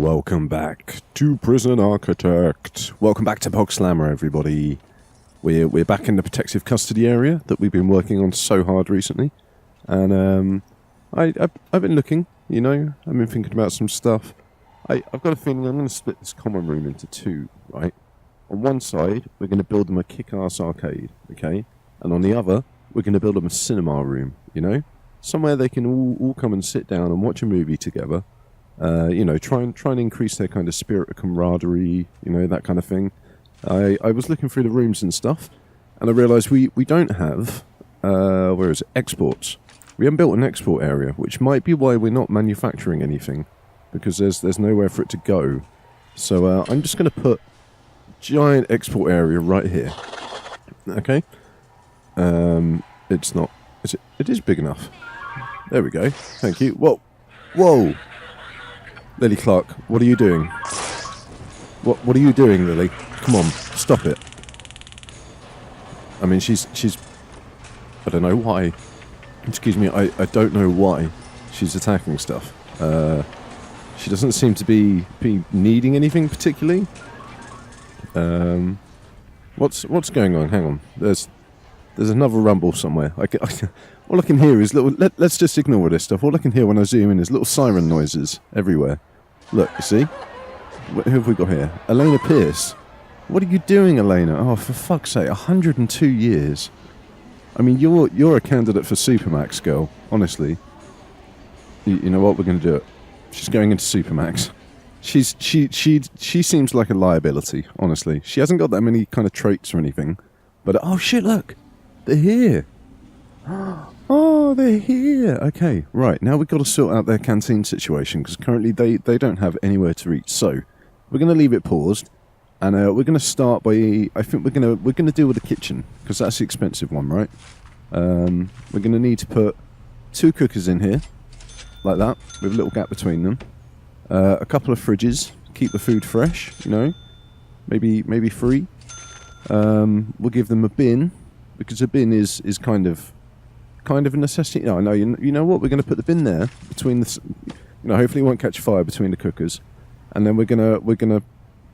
Welcome back to Prison Architect. Welcome back to Bog Slammer, everybody. We're back in the protective custody area that we've been working on so hard recently. And I've been looking, I've been thinking about some stuff. I've got a feeling I'm going to split this common room into two, right? On one side, we're going to build them a kick-ass arcade, okay? And on the other, we're going to build them a cinema room, Somewhere they can all come and sit down and watch a movie together. Try and increase their kind of spirit of camaraderie, that kind of thing. I was looking through the rooms and stuff, and I realised we don't have, exports. We haven't built an export area, which might be why we're not manufacturing anything, because there's nowhere for it to go. So I'm just going to put giant export area right here. Okay? It's not... It is big enough. There we go. Thank you. Whoa! Lily Clark, what are you doing? What are you doing, Lily? Come on, stop it. I mean, she's... I don't know why. Excuse me, I don't know why she's attacking stuff. She doesn't seem to be needing anything particularly. What's going on? Hang on. There's another rumble somewhere. All I can hear is little... Let's just ignore this stuff. All I can hear when I zoom in is little siren noises everywhere. Look, you see? Who have we got here? Elena Pierce. What are you doing, Elena? Oh, for fuck's sake, 102 years. I mean, you're a candidate for Supermax, girl. Honestly. You know what? We're going to do it. She's going into Supermax. She seems like a liability, honestly. She hasn't got that many kind of traits or anything. But, oh shit, look! They're here! Oh, they're here! Okay, right, now we've got to sort out their canteen situation, because currently they don't have anywhere to reach. So, we're going to leave it paused, and we're going to start by... I think we're going to deal with the kitchen, because that's the expensive one, right? We're going to need to put 2 cookers in here, like that, with a little gap between them. A couple of fridges, keep the food fresh, maybe 3. We'll give them a bin, because a bin is kind of a necessity. No, you know what? We're going to put the bin there between the, hopefully it won't catch fire between the cookers, and then we're gonna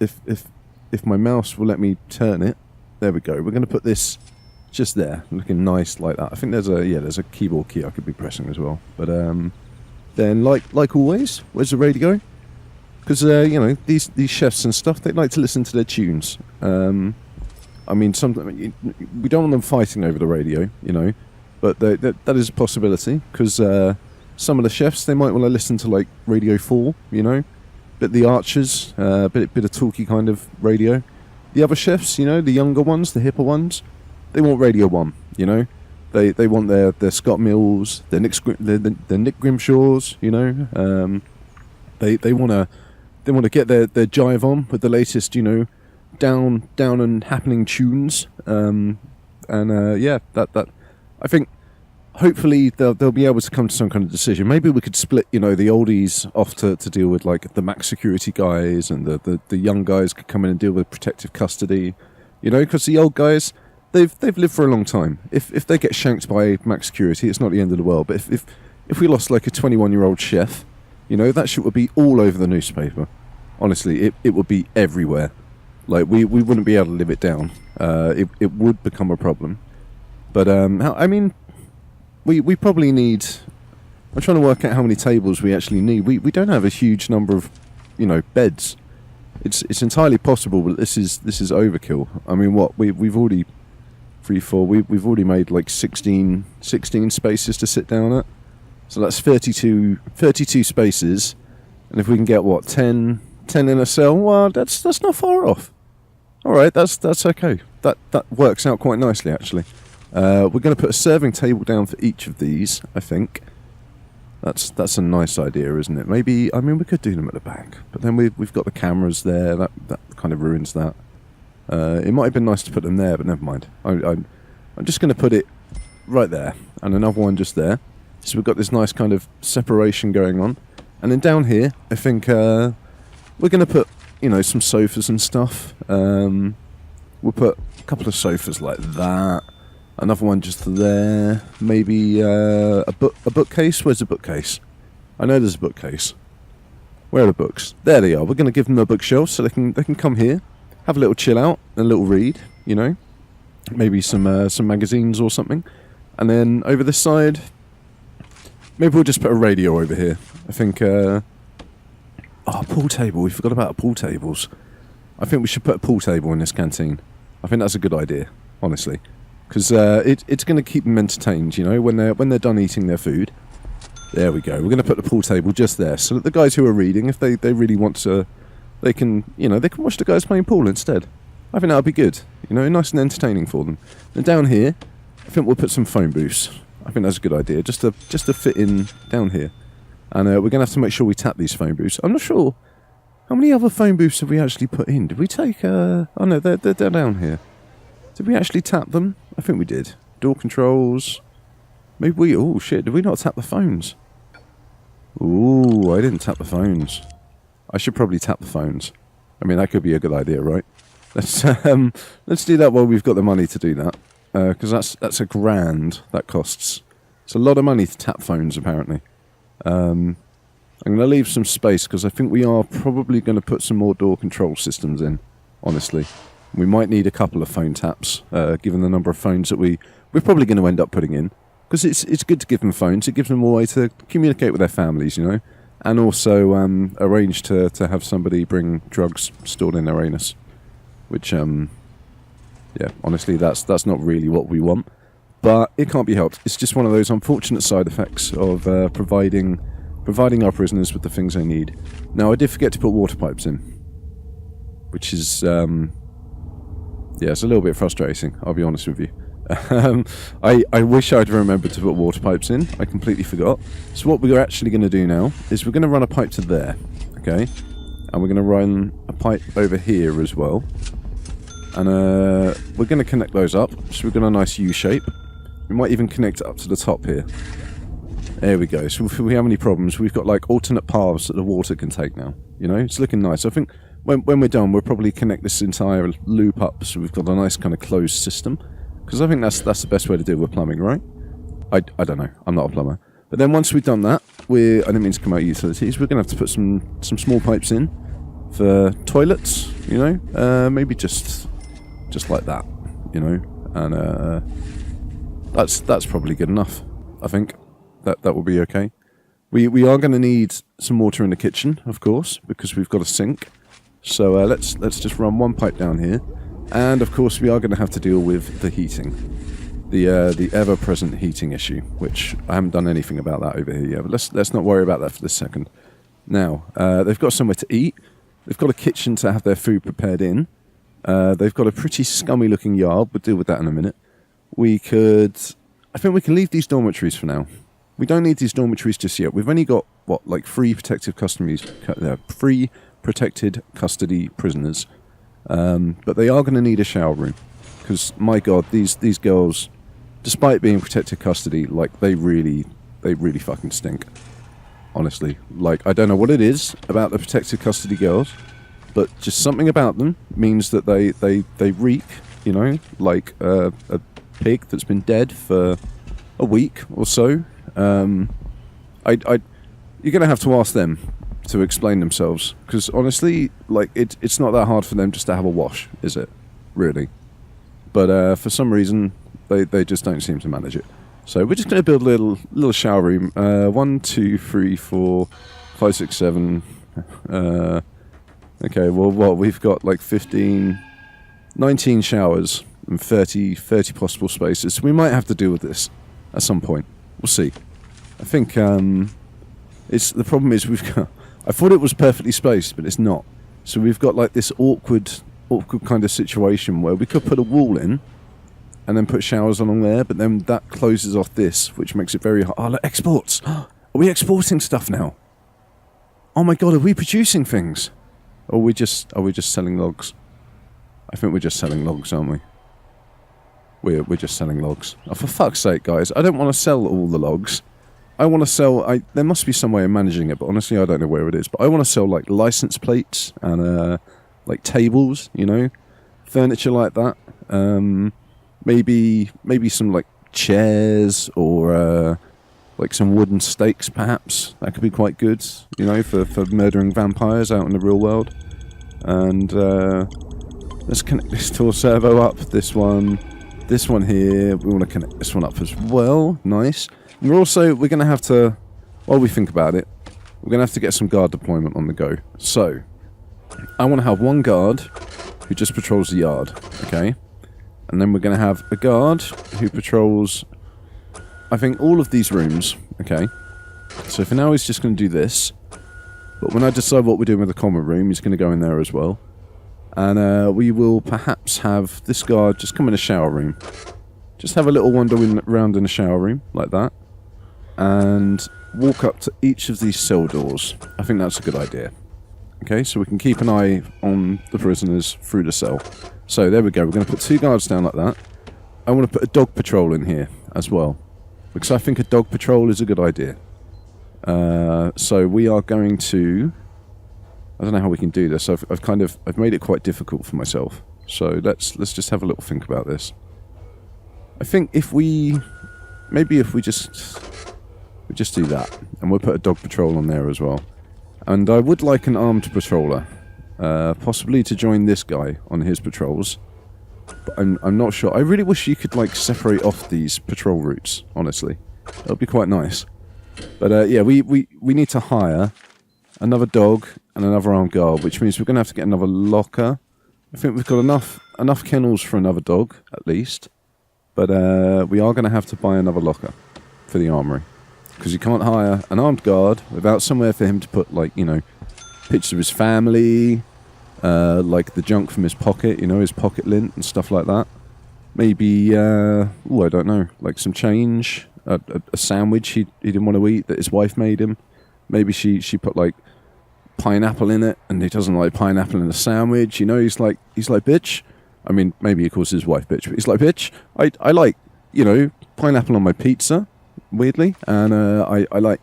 if my mouse will let me turn it, there we go. We're going to put this just there, looking nice like that. I think there's a keyboard key I could be pressing as well. But then like always, where's the radio? Because these chefs and stuff, they like to listen to their tunes. I mean, we don't want them fighting over the radio, but that is a possibility, because some of the chefs, they might want to listen to, like, Radio 4, bit the Archers, bit of talky kind of radio. The other chefs, the younger ones, the hipper ones, they want Radio 1, They want their Scott Mills, their Nick Grimshaws, They want to get their jive on with the latest, down and happening tunes, that I think hopefully they'll be able to come to some kind of decision. Maybe we could split the oldies off to deal with, like, the max security guys, and the young guys could come in and deal with protective custody, because the old guys, they've lived for a long time. If they get shanked by max security, it's not the end of the world. But if we lost, like, a 21-year-old chef, that shit would be all over the newspaper. Honestly, it would be everywhere. Like, we wouldn't be able to live it down. It would become a problem. But, we probably need... I'm trying to work out how many tables we actually need. We don't have a huge number of, beds. It's entirely possible, but this is overkill. I mean, what? We've already... 3, 4... We've already made, like, 16 spaces to sit down at. So that's 32 spaces. And if we can get, 10 in a cell, well, that's not far off. All right, that's okay. That works out quite nicely, actually. We're going to put a serving table down for each of these, I think. That's a nice idea, isn't it? Maybe, we could do them at the back, but then we've got the cameras there. That kind of ruins that. It might have been nice to put them there, but never mind. I'm just going to put it right there, and another one just there. So we've got this nice kind of separation going on. And then down here, I think we're going to put, some sofas and stuff. We'll put a couple of sofas like that. Another one just there. Maybe a bookcase. Where's the bookcase? I know there's a bookcase. Where are the books? There they are. We're going to give them a bookshelf so they can come here, have a little chill out, a little read, you know, maybe some magazines or something. And then over this side, maybe we'll just put a radio over here. I think, pool table. We forgot about pool tables. I think we should put a pool table in this canteen. I think that's a good idea, honestly. Because it's going to keep them entertained, you know, when they're done eating their food. There we go. We're going to put the pool table just there, so that the guys who are reading, if they really want to, they can watch the guys playing pool instead. I think that would be good, you know, nice and entertaining for them. And down here, I think we'll put some phone booths. I think that's a good idea, just to fit in down here. And we're going to have to make sure we tap these phone booths. I'm not sure how many other phone booths have we actually put in. Did we take? Oh no, they're down here. Did we actually tap them? I think we did. Door controls. Maybe we... Oh, shit. Did we not tap the phones? Ooh, I didn't tap the phones. I should probably tap the phones. I mean, that could be a good idea, right? Let's do that while we've got the money to do that. Because that's $1,000 that costs. It's a lot of money to tap phones, apparently. I'm going to leave some space, because I think we are probably going to put some more door control systems in, honestly. We might need a couple of phone taps, given the number of phones that we're probably going to end up putting in. Because it's good to give them phones. It gives them a way to communicate with their families, you know. And also arrange to have somebody bring drugs stored in their anus. Which, yeah, honestly, that's not really what we want. But it can't be helped. It's just one of those unfortunate side effects of providing our prisoners with the things they need. Now, I did forget to put water pipes in. Which is, yeah, it's a little bit frustrating, I'll be honest with you. I wish I'd remembered to put water pipes in. I completely forgot. So what we're actually going to do now is we're going to run a pipe to there, okay? And we're going to run a pipe over here as well. And we're going to connect those up. So we've got a nice U shape. We might even connect it up to the top here. There we go. So if we have any problems, we've got like alternate paths that the water can take now. You know, it's looking nice. I think when we're done, we'll probably connect this entire loop up so we've got a nice kind of closed system. Because I think that's the best way to deal with plumbing, right? I don't know. I'm not a plumber. But then once we've done that, I didn't mean to come out of utilities, we're going to have to put some small pipes in for toilets, you know? Maybe just like that, you know? And that's probably good enough, I think. That will be okay. We are going to need some water in the kitchen, of course, because we've got a sink. So let's just run one pipe down here. And of course we are going to have to deal with the heating. The ever-present heating issue, which I haven't done anything about that over here yet. But let's not worry about that for this second. Now, they've got somewhere to eat. They've got a kitchen to have their food prepared in. They've got a pretty scummy-looking yard. We'll deal with that in a minute. I think we can leave these dormitories for now. We don't need these dormitories just yet. We've only got, like 3 protected custody prisoners. But they are going to need a shower room. Because, my God, these girls, despite being protected custody, like, they really fucking stink. Honestly. Like, I don't know what it is about the protected custody girls, but just something about them means that they reek, you know, like a pig that's been dead for a week or so. You're going to have to ask them to explain themselves, because honestly, like, it's not that hard for them just to have a wash, is it? Really? But for some reason, they just don't seem to manage it. So we're just going to build a little shower room. 1, 2, 3, 4, 5, 6, 7. Okay, well, we've got like 19 showers and 30 possible spaces. So we might have to deal with this at some point. We'll see. I think the problem is we've got... I thought it was perfectly spaced, but it's not. So we've got like this awkward kind of situation where we could put a wall in and then put showers along there, but then that closes off this, which makes it very hard. Oh, look, exports! Are we exporting stuff now? Oh my God, are we producing things? Or are we just selling logs? I think we're just selling logs, aren't we? We're just selling logs. Oh, for fuck's sake, guys, I don't want to sell all the logs. I want to sell... there must be some way of managing it, but honestly, I don't know where it is. But I want to sell, like, license plates and, like, tables, you know? Furniture like that. Maybe some, like, chairs or Like some wooden stakes, perhaps. That could be quite good, you know, for murdering vampires out in the real world. And let's connect this tool servo up. This one here. We want to connect this one up as well. Nice. And we're going to have to, while we think about it, we're going to have to get some guard deployment on the go. So, I want to have one guard who just patrols the yard, okay? And then we're going to have a guard who patrols, I think, all of these rooms, okay? So for now he's just going to do this. But when I decide what we're doing with the common room, he's going to go in there as well. And we will perhaps have this guard just come in the shower room. Just have a little wander around in the shower room, like that. And walk up to each of these cell doors. I think that's a good idea. Okay, so we can keep an eye on the prisoners through the cell. So there we go, we're going to put 2 guards down like that. I want to put a dog patrol in here as well. Because I think a dog patrol is a good idea. So we are going to... I don't know how we can do this. I've made it quite difficult for myself. So let's just have a little think about this. I think if we just do that, and we'll put a dog patrol on there as well. And I would like an armed patroller, possibly to join this guy on his patrols. But I'm not sure. I really wish you could like separate off these patrol routes. Honestly, that would be quite nice. But yeah, we need to hire another dog and another armed guard, which means we're going to have to get another locker. I think we've got enough kennels for another dog at least. But we are going to have to buy another locker for the armory. Because you can't hire an armed guard without somewhere for him to put, like, you know, pictures of his family, like the junk from his pocket, you know, his pocket lint and stuff like that. Maybe, I don't know, like some change, a sandwich he didn't want to eat that his wife made him. Maybe she put, like, pineapple in it, and he doesn't like pineapple in a sandwich, you know, he's like, bitch. I mean, maybe he calls his wife bitch, but he's like, bitch, I like, you know, pineapple on my pizza. Weirdly, and I like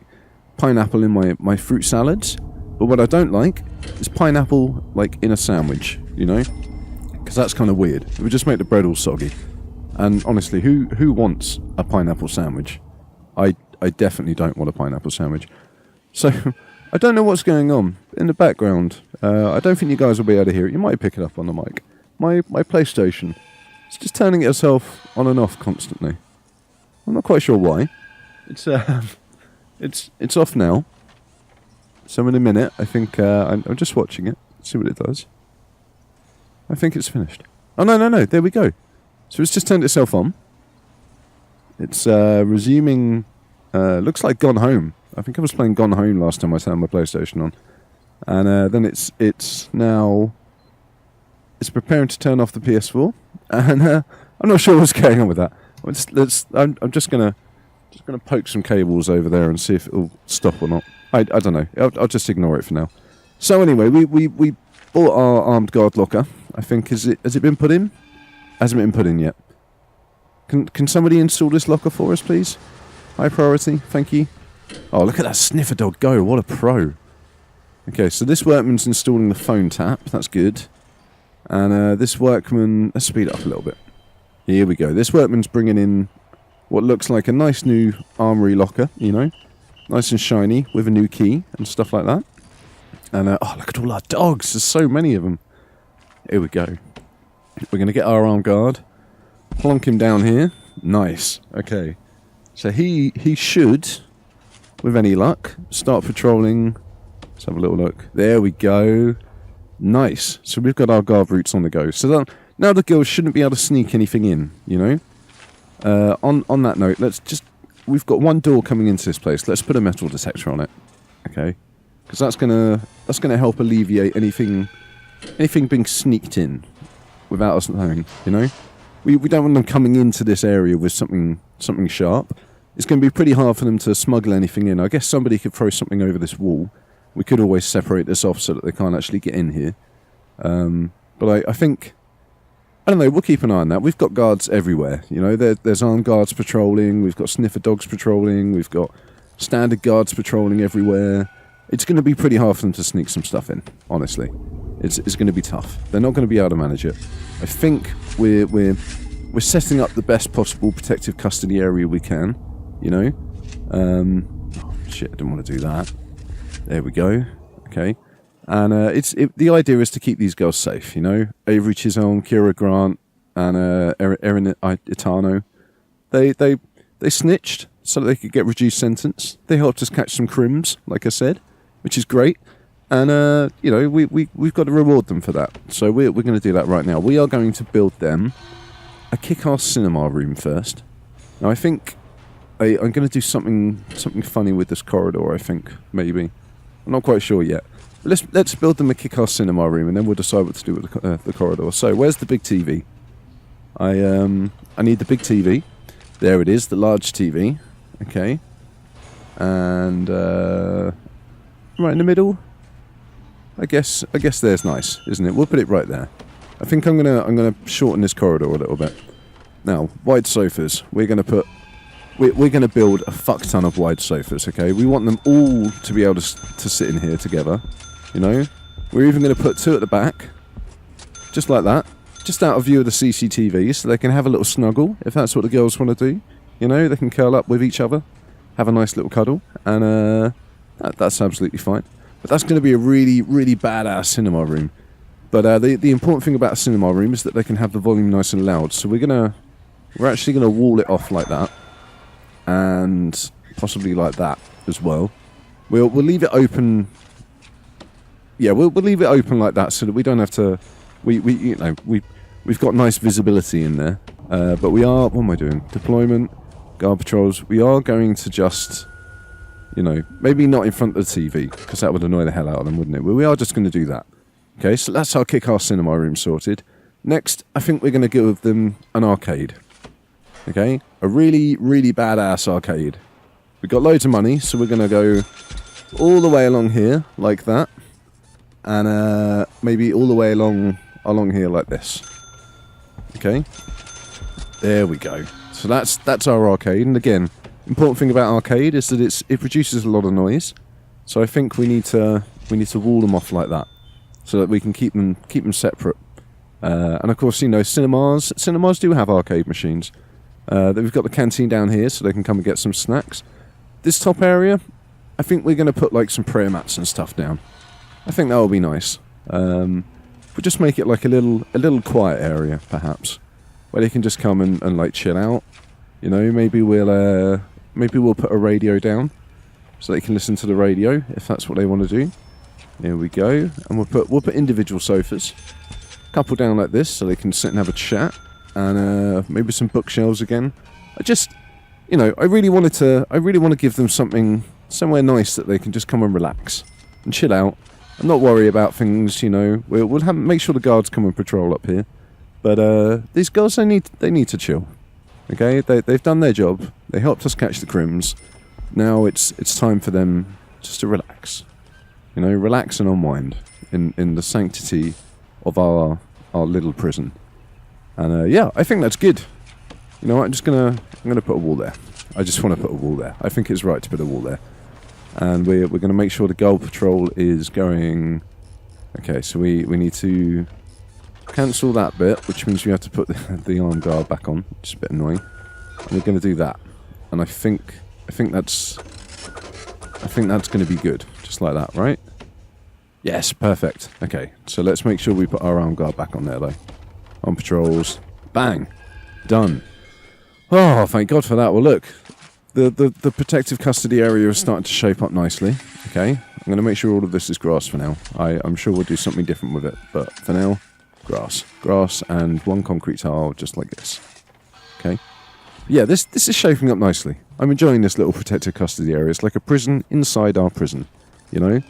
pineapple in my fruit salads, but what I don't like is pineapple like in a sandwich, you know, because that's kind of weird. It would just make the bread all soggy. And honestly, who wants a pineapple sandwich? I definitely don't want a pineapple sandwich. So I don't know what's going on in the background. I don't think you guys will be able to hear it. You might pick it up on the mic. My PlayStation, it's just turning itself on and off constantly. I'm not quite sure why. It's off now. So in a minute, I think I'm just watching it. See what it does. I think it's finished. Oh no! There we go. So it's just turned itself on. It's resuming. Looks like Gone Home. I think I was playing Gone Home last time I turned my PlayStation on, and then it's now. It's preparing to turn off the PS4, and I'm not sure what's going on with that. I'm just gonna poke some cables over there and see if it'll stop or not. I don't know. I'll just ignore it for now. So anyway, we bought our armed guard locker. I think has it been put in? Hasn't been put in yet. Can somebody install this locker for us, please? High priority. Thank you. Oh, look at that sniffer dog go. What a pro. Okay, so this workman's installing the phone tap. That's good. And this workman... Let's speed it up a little bit. Here we go. This workman's bringing in what looks like a nice new armory locker, you know. Nice and shiny with a new key and stuff like that. And, oh, look at all our dogs. There's so many of them. Here we go. We're going to get our armed guard. Plonk him down here. Nice. Okay. So he should, with any luck, start patrolling. Let's have a little look. There we go. Nice. So we've got our guard routes on the go. So that, now the girls shouldn't be able to sneak anything in, you know. On that note, we've got one door coming into this place. Let's put a metal detector on it. Okay. Because that's gonna help alleviate anything being sneaked in without us knowing, you know? We don't want them coming into this area with something sharp. It's going to be pretty hard for them to smuggle anything in. I guess somebody could throw something over this wall. We could always separate this off so that they can't actually get in here. But I think... I don't know, we'll keep an eye on that. We've got guards everywhere, you know. There's armed guards patrolling, we've got sniffer dogs patrolling, we've got standard guards patrolling everywhere. It's going to be pretty hard for them to sneak some stuff in, honestly. It's going to be tough. They're not going to be able to manage it. I think we're setting up the best possible protective custody area we can, you know. Shit, I didn't want to do that. There we go. Okay. And the idea is to keep these girls safe, you know? Avery Chisholm, Kira Grant, and Erin Itano. They snitched so that they could get reduced sentence. They helped us catch some crims, like I said, which is great. And, you know, we've got to reward them for that. So we're going to do that right now. We are going to build them a kick-ass cinema room first. Now, I think I'm going to do something funny with this corridor, I think, maybe. I'm not quite sure yet. But let's build them a kick-ass cinema room, and then we'll decide what to do with the corridor. So, where's the big TV? I need the big TV. There it is, the large TV. Okay. And, right in the middle. I guess there's nice, isn't it? We'll put it right there. I think I'm gonna shorten this corridor a little bit. Now, wide sofas. We're gonna build a fuck ton of wide sofas. Okay, we want them all to be able to sit in here together. You know, we're even gonna put 2 at the back, just like that, just out of view of the CCTV, so they can have a little snuggle if that's what the girls want to do. You know, they can curl up with each other, have a nice little cuddle, and that's absolutely fine. But that's going to be a really, really badass cinema room. But the important thing about a cinema room is that they can have the volume nice and loud. So we're actually gonna wall it off like that, and possibly like that as well. We'll leave it open. Yeah, we'll leave it open like that so that we don't have to. We've got nice visibility in there. But we are. What am I doing? Deployment, guard patrols. We are going to just. You know, maybe not in front of the TV, because that would annoy the hell out of them, wouldn't it? But we are just going to do that. Okay, so that's our kick-ass cinema room sorted. Next, I think we're going to give them an arcade. Okay, a really, really badass arcade. We've got loads of money, so we're going to go all the way along here, like that. And maybe all the way along here like this. Okay, there we go. So that's our arcade, and again, important thing about arcade is that it produces a lot of noise, so I think we need to wall them off like that, so that we can keep them separate. And of course, you know, cinemas do have arcade machines. We've got the canteen down here, so they can come and get some snacks. This top area, I think we're going to put like some prayer mats and stuff down. I think that will be nice. We'll just make it like a little quiet area, perhaps, where they can just come and like chill out. You know, maybe we'll put a radio down so they can listen to the radio if that's what they want to do. There we go. And we'll put individual sofas, a couple down like this so they can sit and have a chat, and maybe some bookshelves again. I really want to give them somewhere nice that they can just come and relax and chill out and not worry about things. You know, we'll make sure the guards come and patrol up here, but these girls they need to chill. Okay, they've done their job. They helped us catch the crims. Now it's time for them just to relax. You know, relax and unwind in the sanctity of our little prison. And yeah, I think that's good. You know what, I'm gonna put a wall there. I just want to put a wall there. I think it's right to put a wall there. And we're going to make sure the guard patrol is going. Okay, so we need to cancel that bit, which means we have to put the armed guard back on, which is a bit annoying. And we're going to do that, and I think that's going to be good, just like that, right? Yes, perfect. Okay, so let's make sure we put our armed guard back on there, though. On patrols, bang, done. Oh, thank God for that. Well, look, the protective custody area is starting to shape up nicely. Okay, I'm going to make sure all of this is grass for now. I'm sure we'll do something different with it, but for now. Grass, and one concrete tile, just like this. Okay. Yeah, this is shaping up nicely. I'm enjoying this little protective custody area. It's like a prison inside our prison. You know,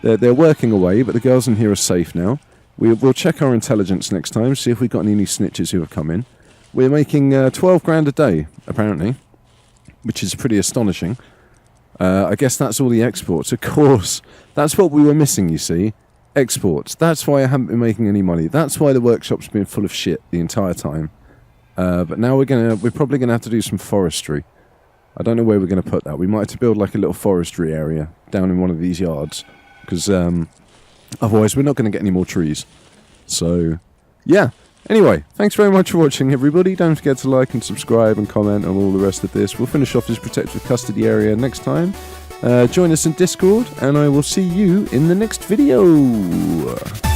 they're working away, but the girls in here are safe now. We'll check our intelligence next time, see if we've got any new snitches who have come in. We're making 12 grand a day, apparently, which is pretty astonishing. I guess that's all the exports. Of course, that's what we were missing. You see. Exports. That's why I haven't been making any money. That's why the workshop's been full of shit the entire time. But now we're probably gonna have to do some forestry. I don't know where we're gonna put that. We might have to build like a little forestry area down in one of these yards, because otherwise we're not gonna get any more trees. So yeah. Anyway, thanks very much for watching, everybody. Don't forget to like and subscribe and comment on all the rest of this. We'll finish off this protective custody area next time. Join us in Discord, and I will see you in the next video.